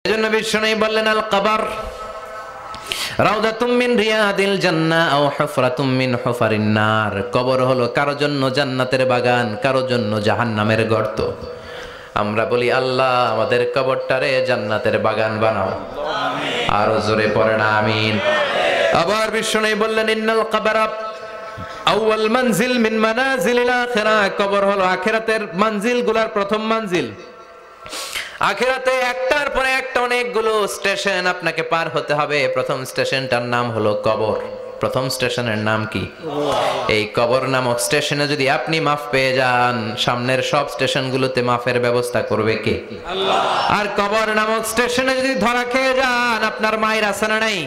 এজন্য বিষ্ণু বললেন আল কবর রাউদাতুম মিন রিয়াদিল জান্নাহ আও হুফরাতুম মিন হুফারিন নার। কবর হলো কারো জন্য জান্নাতের বাগান, কারো জন্য জাহান্নামের গর্ত। আমরা বলি আল্লাহ আমাদের কবরটারে জান্নাতের বাগান বানাও, আমিন। আর জোরে পড়েন আমিন। আবার বিষ্ণু বললেন ইন্নাল কবর আউয়াল মানজিল মিন মানাজিলিল আখিরাহ। কবর হলো আখিরাতের মঞ্জিলগুলোর প্রথম মঞ্জিল। আখিরাতে একটার পরে একটা অনেকগুলো স্টেশন আপনাকে পার হতে হবে। প্রথম স্টেশনটার নাম হলো কবর। প্রথম স্টেশনের নাম কি? এই কবর নামক স্টেশনে যদি আপনি মাফ পেয়ে যান, সামনের সব স্টেশনগুলোতে মাফের ব্যবস্থা করবে কে? আল্লাহ। আর কবর নামক স্টেশনে যদি ধরা খেয়ে যান, আপনার মায়ের আছে না নাই?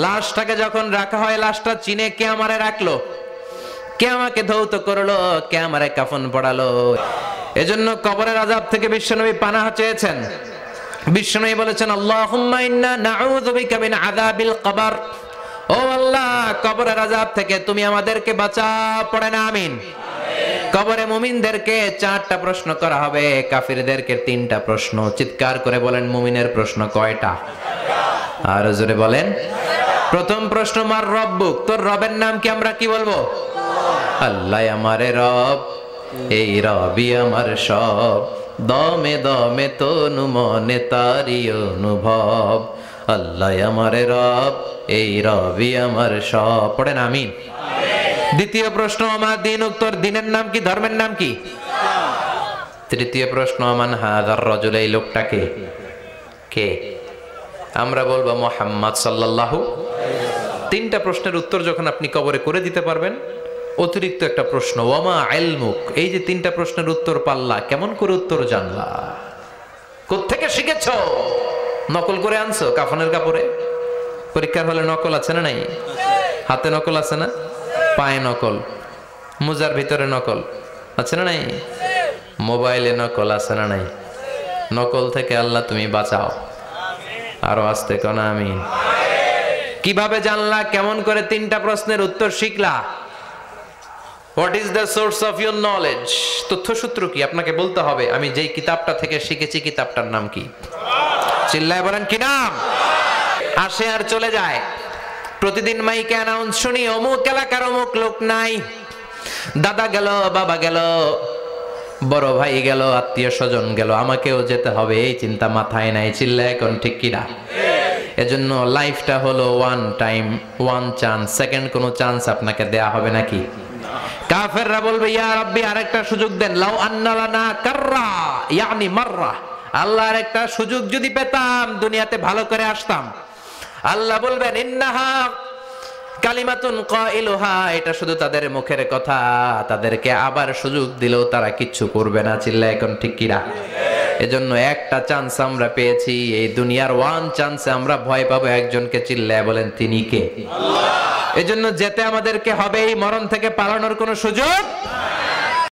লাশটাকে যখন রাখা হয়, লাশটা চিনে কে আমারে রাখলো, কে আমাকে ধৌত করলো, কে আমারে কাফন পড়ালো। এজন্য কবরের আযাব থেকে বিশ্বনবী পানাহ চেয়েছেন। বিশ্বনবী বলেছেন আল্লাহুম্মা ইন্না নাউযু বিকা মিন আযাবিল কবর। ও আল্লাহ, কবরের আযাব থেকে তুমি আমাদেরকে বাঁচাও, পড়েন আমিন। কবরে মুমিনদেরকে 4টা প্রশ্ন করা হবে, কাফিরদেরকে 3টা প্রশ্ন। চিৎকার করে বলেন মুমিনের প্রশ্ন কয়টা? আর জোরে বলেন। প্রথম প্রশ্ন মার রব্বুক, তোর রবের নাম কি? আমরা কি বলবো? আল্লাহ আমারে রব, এই রবি আমার সব, দমে দমে তনু মনে তারি অনুভব। আল্লাহ আমারে রব, এই রবি আমার সব, পড়েন আমিন। দ্বিতীয় প্রশ্ন আমার দিন, উত্তর দিনের নাম কি, ধর্মের নাম কি? তৃতীয় প্রশ্ন আমান হাযার রাজুল, এই লোকটাকে কে? আমরা বলবো মুহাম্মদ সাল্লাল্লাহু। 3টা প্রশ্নের উত্তর যখন আপনি কবরে করে দিতে পারবেন, অতিরিক্ত একটা প্রশ্ন ওয়ামা ইলমুক, এই যে 3টা প্রশ্নের উত্তর পাল্লা, কেমন করে উত্তর জানলা, কোত্থেকে শিখেছো? নকল করে আনছো কাফনের কাপড়ে? পরীক্ষার হলে নকল আছে না নাই? হাতে নকল আছে না? পায়ে নকল, মোজার ভিতরে নকল আছে না নাই? মোবাইলে নকল আছে না নাই? নকল থেকে আল্লাহ তুমি বাঁচাও। আরো আসতে কোন আমিন। কিভাবে জানলা, কেমন করে 3টা প্রশ্নের উত্তর শিখলা? What is the source of your knowledge? তথ্যসূত্র কি? আপনাকে বলতে হবে আমি যেই কিতাবটা থেকে শিখেছি কিতাবটার নাম কি? চিল্লায় বলেন কি নাম? আসে আর চলে যায়। প্রতিদিন মাইকে অ্যানাউন্স শুনি অমুক এলাকার অমুক লোক নাই, দাদা গেল, বাবা গেল, বড় ভাই গেল, আত্মীয় স্বজন গেল, আমাকেও যেতে হবে, এই চিন্তা মাথায় নাই। চিল্লায় এখন ঠিক কিনা? এজন্য লাইফটা হলো one time, one chance, second কোনো চান্স আপনাকে দেয়া হবে নাকি? কাফেররা বলবে ইয়া রাব্বি আরেকটা সুযোগ দেন, লাউ আন্না লানা কাররা ইয়ানি মাররা, আল্লাহ আরেকটা সুযোগ যদি পেতাম দুনিয়াতে ভালো করে আসতাম। আল্লাহ বলবেন ইন্নাহা কালিমাতুন কাইলুহা, এটা শুধু তাদের মুখের কথা, তাদেরকে আবার সুযোগ দিলেও তারা কিচ্ছু করবে না। চিল্লায় এখন ঠিক কিনা? এজন্য একটা চান্স আমরা পেয়েছি, এই দুনিয়ার ওয়ান চান্সে আমরা ভয় পাবো একজনকে। চিল্লায় বলেন তিনি কে? আল্লাহ। এজন্য যেতে আমাদেরকে হবে, এই মরণ থেকে পালানোর কোনো সুযোগ